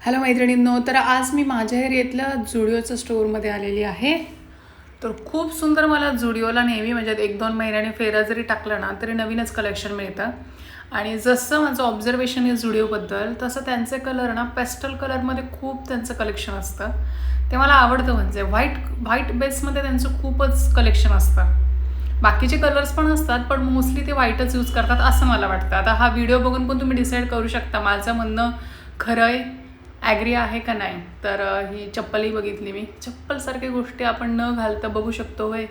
Hello मैत्रिणींनो, तर आज मी माझ्या एरियातल्या झुडिओच्या स्टोअरमध्ये आलेली आहे. तर खूप सुंदर मला झुडिओला नेहमी म्हणजे 1-2 महिन्याने फेरा जरी टाकला ना तरी नवीनच कलेक्शन मिळतं. आणि जसं माझं ऑब्झर्वेशन आहे झुडिओबद्दल तसं त्यांचे कलर ना पेस्टल कलरमध्ये खूप त्यांचं कलेक्शन असतं. ते मला आवडतं. म्हणजे व्हाईट बेसमध्ये त्यांचं खूपच कलेक्शन असतं. बाकीचे कलर्स पण असतात पण मोस्टली ते व्हाईटच यूज करतात असं मला वाटतं. आता हा व्हिडिओ बघून पण तुम्ही डिसाईड करू शकता माझं म्हणणं खरं आहे, ॲग्री आहे का नाही. तर ही चप्पलही बघितली मी. चप्पलसारख्या गोष्टी आपण न घालता बघू शकतो होय,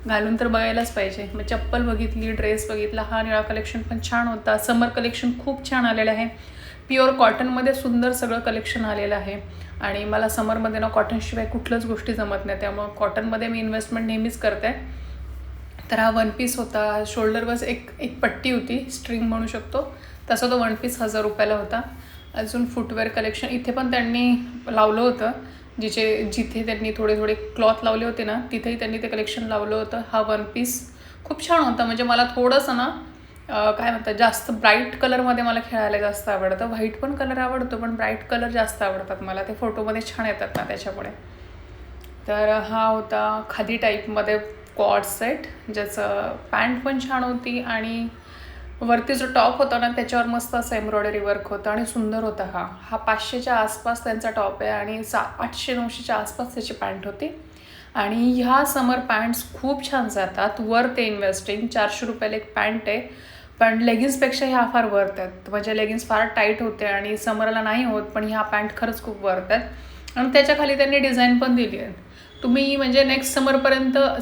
घालून तर बघायलाच पाहिजे. मग चप्पल बघितली, ड्रेस बघितला. हा निळा कलेक्शन पण छान होता. समर कलेक्शन खूप छान आलेलं आहे. प्युअर कॉटनमध्ये सुंदर सगळं कलेक्शन आलेलं आहे. आणि मला समरमध्ये ना कॉटनशिवाय कुठल्याच गोष्टी जमत नाही, त्यामुळं कॉटनमध्ये मी इन्व्हेस्टमेंट नेहमीच करते. तर हा वन पीस होता. शोल्डरवर एक पट्टी होती, स्ट्रिंग म्हणू शकतो. तसा तो वन पीस 1000 रुपयाला होता. अजून फुटवेअर कलेक्शन इथे पण त्यांनी लावलं होतं. जिथे त्यांनी थोडे क्लॉथ लावले होते ना तिथेही त्यांनी ते कलेक्शन लावलं होतं. हा वन पीस खूप छान होता. म्हणजे मला थोडंसं ना काय म्हणतात, जास्त ब्राईट कलरमध्ये मला खेळायला जास्त आवडतं. व्हाईट पण कलर आवडतो पण ब्राईट कलर जास्त आवडतात मला. ते फोटोमध्ये छान येतात ना त्याच्यामुळे. तर हा होता खादी टाईपमध्ये कॉर्ड सेट, ज्याचं पॅन्ट पण छान होती आणि वरती जो टॉप होता ना त्याच्यावर मस्त असं एम्ब्रॉयडरी वर्क होतं आणि सुंदर होता. हा 500च्या आसपास त्यांचा टॉप आहे आणि 800-900च्या आसपास त्याची पॅन्ट होती. आणि ह्या समर पॅन्ट्स खूप छान जातात. वर्थ आहे इन्व्हेस्टिंग. 400 रुपयाला एक पॅन्ट आहे, पण लेगिन्सपेक्षा ह्या फार वर्थ आहेत. म्हणजे लेगिन्स फार टाईट होते आणि समरला नाही होत, पण ह्या पॅन्ट खरंच खूप वर्थ आहेत. आणि त्याच्याखाली त्यांनी डिझाईन पण दिली आहे. तुम्ही म्हणजे नेक्स्ट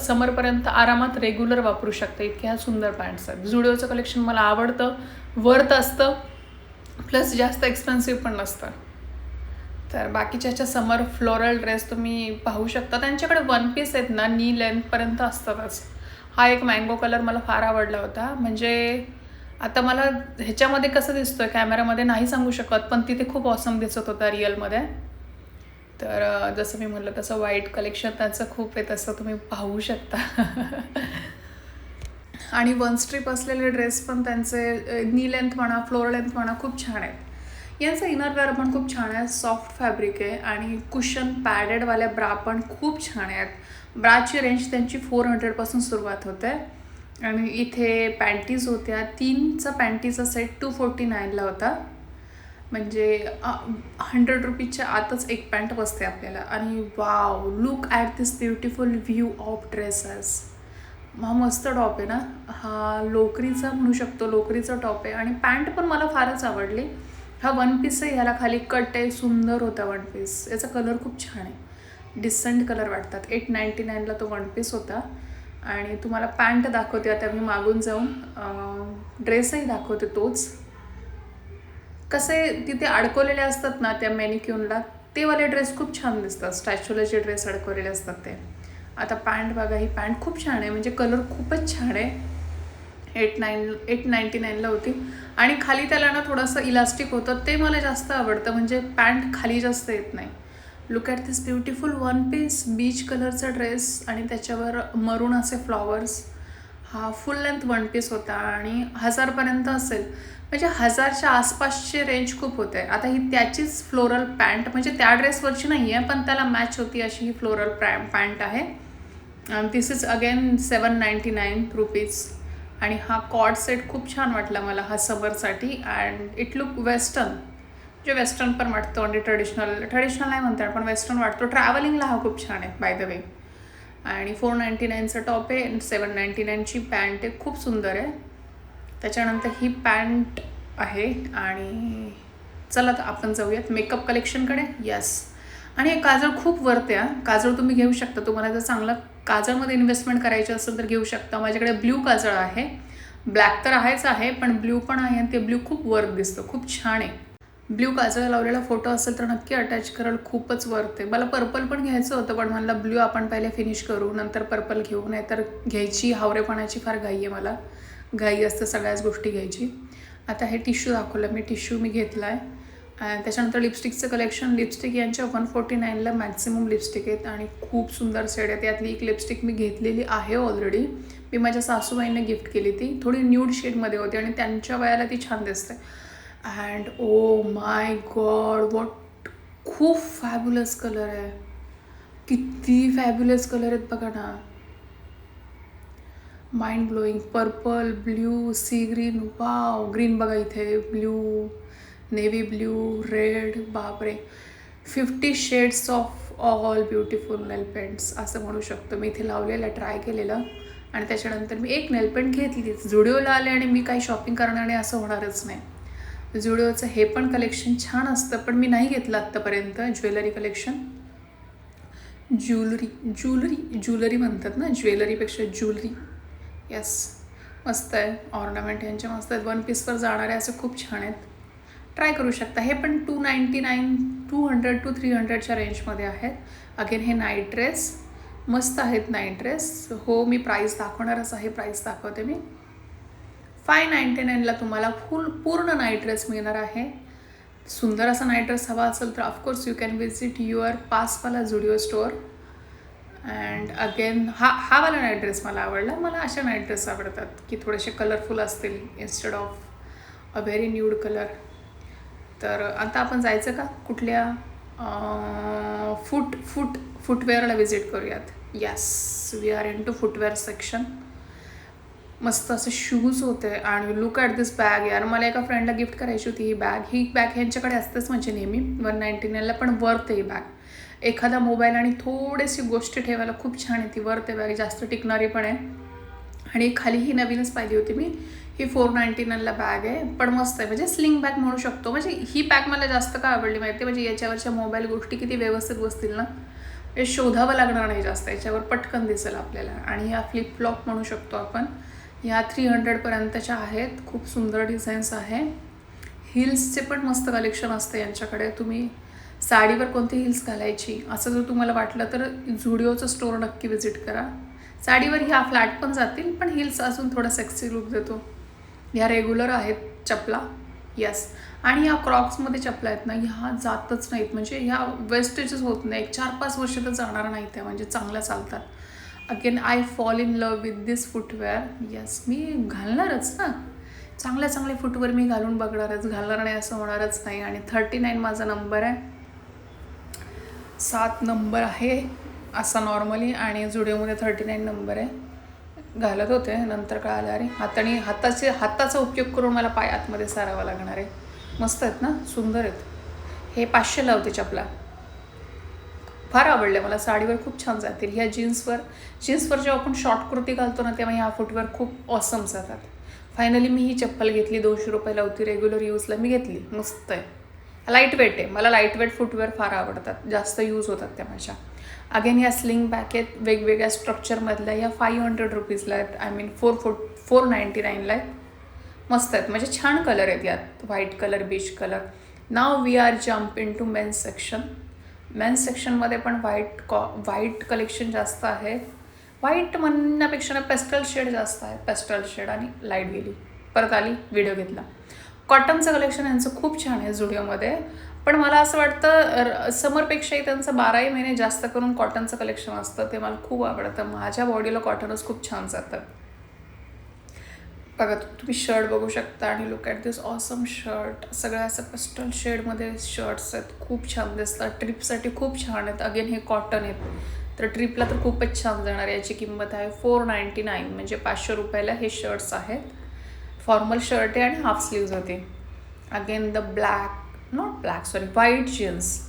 समरपर्यंत आरामात रेग्युलर वापरू शकता, इतक्या सुंदर पॅन्ट्स आहेत. झुडिओचं कलेक्शन मला आवडतं. वर्थ असतं, प्लस जास्त एक्सपेन्सिव्ह पण नसतं. तर बाकीच्या ह्याच्या समर फ्लोरल ड्रेस तुम्ही पाहू शकता. त्यांच्याकडे वन पीस आहेत ना नी लेंथपर्यंत असतातच. हा एक मँगो कलर मला फार आवडला होता. म्हणजे आता मला ह्याच्यामध्ये कसं दिसतोय कॅमेरामध्ये नाही सांगू शकत, पण तिथे खूप ऑसम दिसत होता रिअलमध्ये. तर जसं मी म्हटलं तसं व्हाईट कलेक्शन त्यांचं खूप आहे, तसं तुम्ही पाहू शकता. आणि वन स्ट्रीप असलेले ड्रेस पण त्यांचे नी लेंथ म्हणा, फ्लोर लेंथ म्हणा, खूप छान आहेत. यांचं इनर वेअर पण खूप छान आहे. सॉफ्ट फॅब्रिक आहे आणि कुशन पॅडेडवाल्या ब्रा पण खूप छान आहेत. ब्राची रेंज त्यांची 400पासून सुरुवात होते. आणि इथे पॅन्टीज होत्या. 3चा पॅन्टीचा सेट 249ला होता. म्हणजे 100 रुपीजच्या आतच एक पॅन्ट बसते आपल्याला. आणि wow, look at this beautiful view of dresses. हा मस्त टॉप आहे ना. हा लोकरीचा म्हणू शकतो, लोकरीचा टॉप आहे. आणि पॅन्ट पण मला फारच आवडली. हा वन पीस आहे, ह्याला खाली कट आहे, सुंदर होता वन पीस. याचा कलर खूप छान आहे, डिसेंट कलर वाटतात. 899ला तो वन पीस होता. आणि तुम्हाला पॅन्ट दाखवते आता मी मागून जाऊन. ड्रेसही दाखवते तोच. कसे तिथे अडकवलेले असतात ना त्या मॅनिक्यूनला, ते वाले ड्रेस खूप छान दिसतात. स्टॅच्यूला जे ड्रेस अडकवलेले असतात ते. आता पॅन्ट बघा, ही पॅन्ट खूप छान आहे. म्हणजे कलर खूपच छान आहे. 899ला होती. आणि खाली त्याला ना थोडंसं इलास्टिक होतं, ते मला जास्त आवडतं. म्हणजे पॅन्ट खाली जास्त येत नाही. Look at this beautiful one piece, beach कलरचा ड्रेस आणि त्याच्यावर मरून असे फ्लॉवर्स. हा फुल लेंथ वन पीस होता आणि 1000पर्यंत असेल. म्हणजे 1000च्या आसपासची रेंज खूप होते. आता ही त्याचीच फ्लोरल पॅन्ट, म्हणजे त्या ड्रेसवरची नाही आहे पण त्याला मॅच होती अशी ही फ्लोरल पॅन्ट आहे. दिस इज अगेन 799 रुपीज. आणि हा कॉर्ड सेट खूप छान वाटला मला हा समरसाठी. अँड इट लुक वेस्टर्न, म्हणजे वेस्टर्न पण वाटतो आणि ट्रेडिशनल नाही म्हणतात पण वेस्टर्न वाटतो. ट्रॅव्हलिंगला हा खूप छान आहे बाय द वे. आणि 499चा टॉप आहे, 799ची पॅन्ट आहे, खूप सुंदर आहे. त्याच्यानंतर ही पॅन्ट आहे. आणि चला तर आपण जाऊयात मेकअप कलेक्शनकडे. यस. आणि हे काजळ खूप वर्थ आहे. काजळ तुम्ही घेऊ शकता. तुम्हाला जर चांगलं काजळमध्ये इन्व्हेस्टमेंट करायची असेल तर घेऊ शकता. माझ्याकडे ब्ल्यू काजळ आहे. ब्लॅक तर आहेच आहे पण ब्ल्यू पण आहे आणि ते ब्ल्यू खूप वर्थ दिसतं, खूप छान आहे. ब्ल्यू काजळ लावलेला फोटो असेल तर नक्की अटॅच कराल, खूपच वर्थ आहे. मला पर्पल पण घ्यायचं होतं पण म्हणलं ब्ल्यू आपण पहिले फिनिश करू, नंतर पर्पल घेऊ. नाही तर घ्यायची हावरेपणाची फार घाई आहे मला. घाई असतं सगळ्याच गोष्टी घ्यायची. आता हे टिश्यू दाखवलं मी, टिश्यू मी घेतला आहे. आणि त्याच्यानंतर लिपस्टिकचं कलेक्शन. लिपस्टिक यांच्या 149ला मॅक्सिमम लिपस्टिक आहेत आणि खूप सुंदर शेड आहे. त्यातली एक लिपस्टिक मी घेतलेली आहे ऑलरेडी. मी माझ्या सासूबाईंना गिफ्ट केली. ती थोडी न्यूड शेडमध्ये होती आणि त्यांच्या वयाला ती छान दिसते. अँड ओ माय गॉड, खूप फॅब्युलस कलर आहे, किती फॅब्युलस कलर आहेत बघा ना, mind blowing. Purple, blue, sea green, wow, green बघा इथे, ब्ल्यू, नेव्ही ब्ल्यू, रेड, बापरे, 50 shades of all beautiful nail paints असं म्हणू शकतो. मी इथे लावलेलं, ट्राय केलेलं आणि त्याच्यानंतर मी एक नेल पेंट घेतली. झुडिओला आले आणि मी काही शॉपिंग करणार नाही असं होणारच नाही. झुडिओचं हे पण कलेक्शन छान असतं, पण मी नाही घेतलं आत्तापर्यंत. ज्वेलरी कलेक्शन, ज्वेलरी म्हणतात ना, ज्वेलरीपेक्षा ज्वेलरी. येस, मस्त आहे. ऑर्नामेंट यांचे मस्त आहेत, 1 पीसवर जाणारे असे खूप छान आहेत. ट्राय करू शकता. हे पण 299, 200 to 300च्या रेंजमध्ये आहेत. अगेन हे नाईट ड्रेस मस्त आहेत. नाईट ड्रेस हो, मी प्राईस दाखवणारच आहे, प्राईस दाखवते मी. 599ला तुम्हाला पूर्ण नाईट ड्रेस मिळणार आहे. सुंदर असा नाईट ड्रेस हवा असेल तर of course you can visit your पासवाला झुडिओ स्टोअर. अँड अगेन हा वाला नाईट ड्रेस मला आवडला. मला अशा नाईट ड्रेस आवडतात की थोडेसे कलरफुल असतील instead of a very nude colour. तर आता आपण जायचं का कुठल्या फुटवेअरला विजिट करूयात. Yes, we are into footwear section. मस्त असे शूज होते आणि लुक ॲट दिस बॅग. यार मला एका फ्रेंडला गिफ्ट करायची होती ही बॅग ह्यांच्याकडे असतेच म्हणजे नेहमी 199ला, पण वर्थ ही बॅग. एखादा मोबाईल आणि थोडीशी गोष्टी ठेवायला खूप छान आहे ती. वर्थ बॅग, जास्त टिकणारी पण आहे. आणि खाली ही नवीनच पाहिली होती मी. ही 499ला बॅग आहे, पण मस्त आहे. म्हणजे स्लिंग बॅग म्हणू शकतो. म्हणजे ही बॅग मला जास्त का आवडली माहिती आहे, म्हणजे याच्यावरच्या मोबाईल गोष्टी किती व्यवस्थित बसतील ना, हे शोधावं लागणार नाही जास्त, याच्यावर पटकन दिसेल आपल्याला. आणि ह्या फ्लिपफ्लॉप म्हणू शकतो आपण. ह्या 300पर्यंतच्या आहेत. खूप सुंदर डिझाईन्स आहे. हिल्सचे पण मस्त कलेक्शन असते यांच्याकडे. तुम्ही साडीवर कोणती हिल्स घालायची असं जर तुम्हाला वाटलं तर झुडिओचं स्टोअर नक्की विजिट करा. साडीवर ह्या फ्लॅट पण जातील, पण हिल्स अजून थोडा सेक्सी लुक देतो. ह्या रेग्युलर आहेत चपला. येस, आणि ह्या क्रॉक्समध्ये चपला आहेत ना, ह्या जातच नाहीत. म्हणजे ह्या वेस्टेजच होत नाही. 4-5 वर्ष तर जाणार नाहीत त्या, म्हणजे चांगल्या चालतात. Again I fall in love with this footwear. Yes, मी घालणारच ना, चांगले फुटवेअर मी घालून बघणारच, घालणार नाही असं होणारच नाही. आणि 39 माझा नंबर आहे, 7 नंबर आहे असा नॉर्मली, आणि जुडिओमध्ये 39 नंबर आहे. घालत होते, नंतर कळालं अरे हाताचा उपयोग करून मला पाय आतमध्ये सारावा लागणार आहे. मस्त आहेत ना, सुंदर आहेत. हे 500ला होते चपला. फार आवडले मला, साडीवर खूप छान जातील. ह्या जीन्सवर जेव्हा आपण शॉर्ट कुर्ती घालतो ना, तेव्हा ह्या फुटवेअर खूप ऑसम जातात. फायनली मी ही चप्पल घेतली. 200 रुपयाला होती, रेग्युलर यूजला मी घेतली. मस्त आहे, लाईट वेट आहे. मला लाईट वेट फुटवेअर फार आवडतात, जास्त यूज होतात त्या माझ्या. अगेन ह्या स्लिंग बॅग आहेत वेगवेगळ्या स्ट्रक्चरमधल्या. ह्या 500 रुपीजला आहेत, आय मीन 499ला आहेत. मस्त आहेत, म्हणजे छान कलर आहेत यात. White colour, beach colour. Now we are jump into men's section. Men's सेक्शनमध्ये पण व्हाईट कलेक्शन जास्त आहे. व्हाईट म्हणण्यापेक्षा पेस्टल शेड जास्त आहे. पेस्टल शेड आणि लाईट गेली, परत आली, व्हिडिओ घेतला. कॉटनचं कलेक्शन यांचं खूप छान आहे झुडिओमध्ये. पण मला असं वाटतं समरपेक्षाही त्यांचं 12ही महिने जास्त करून कॉटनचं कलेक्शन असतं. ते मला खूप आवडतं. माझ्या बॉडीला कॉटनच खूप छान जातं. बघा, तुम्ही शर्ट बघू शकता आणि look at this awesome shirt. सगळ्या असं पेस्टल शेडमध्ये शर्ट्स आहेत, खूप छान दिसतात. ट्रिपसाठी खूप छान आहेत. अगेन हे कॉटन आहेत, तर ट्रिपला तर खूपच छान जाणार. याची किंमत आहे 499, म्हणजे 500 रुपयाला हे शर्ट्स आहेत. फॉर्मल शर्ट आहे आणि हाफ स्लीव्ज होते. Again the white jeans.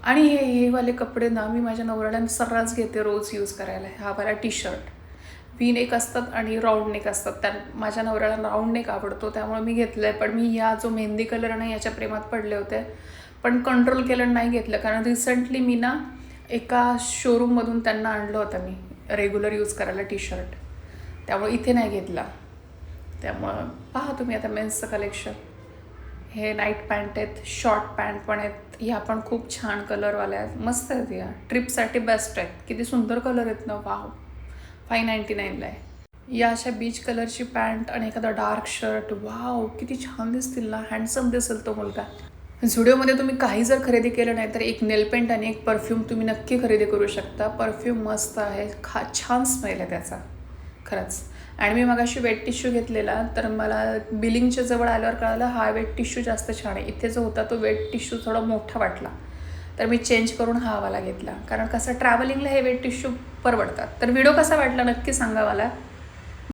आणि हे वाले कपडे ना मी माझ्या नवऱ्याला सर्रास घेते रोज यूज करायला. हा वाला टी शर्ट व्ही नेक असतात आणि राऊंड नेक असतात. त्या माझ्या नवऱ्याला राऊंड नेक आवडतो, त्यामुळे मी घेतलं आहे. पण मी ह्या जो मेहंदी कलर आहे ना, याच्या प्रेमात पडले होते, पण कंट्रोल केलं, नाही घेतलं. कारण रिसेंटली मी ना एका शोरूममधून त्यांना आणलं होतं मी रेग्युलर यूज करायला टी शर्ट, त्यामुळे इथे नाही घेतला. त्यामुळं पहा तुम्ही आता मेन्सचं कलेक्शन. हे नाईट पॅन्ट आहेत, शॉर्ट पॅन्ट पण आहेत. ह्या पण खूप छान कलरवाल्या आहेत, मस्त आहेत. या ट्रिपसाठी बेस्ट आहेत. किती सुंदर कलर आहेत ना, वाव. 599ला आहे. या अशा बीच कलरची पॅन्ट आणि एखादा डार्क शर्ट, वाव किती छान दिसतील ना, हँडसम दिसेल तो मुलगा. झुडिओमध्ये तुम्ही काही जर खरेदी केलं नाही तर एक नेल पेंट आणि एक परफ्यूम तुम्ही नक्की खरेदी करू शकता. परफ्यूम मस्त आहे, छान स्मेल आहे त्याचा खरंच. आणि मी मगाशी वेट टिश्यू घेतलेला, तर मला बिलिंगच्या जवळ आल्यावर कळालं हा वेट टिश्यू जास्त छान आहे. इथे जो होता तो वेट टिश्यू थोडा मोठा वाटला, तर मी चेंज करून हा वाला घेतला, कारण कसं ट्रॅव्हलिंगला हे वेट टिश्यू परवडतात. तर व्हिडिओ कसा वाटला नक्की सांगा मला.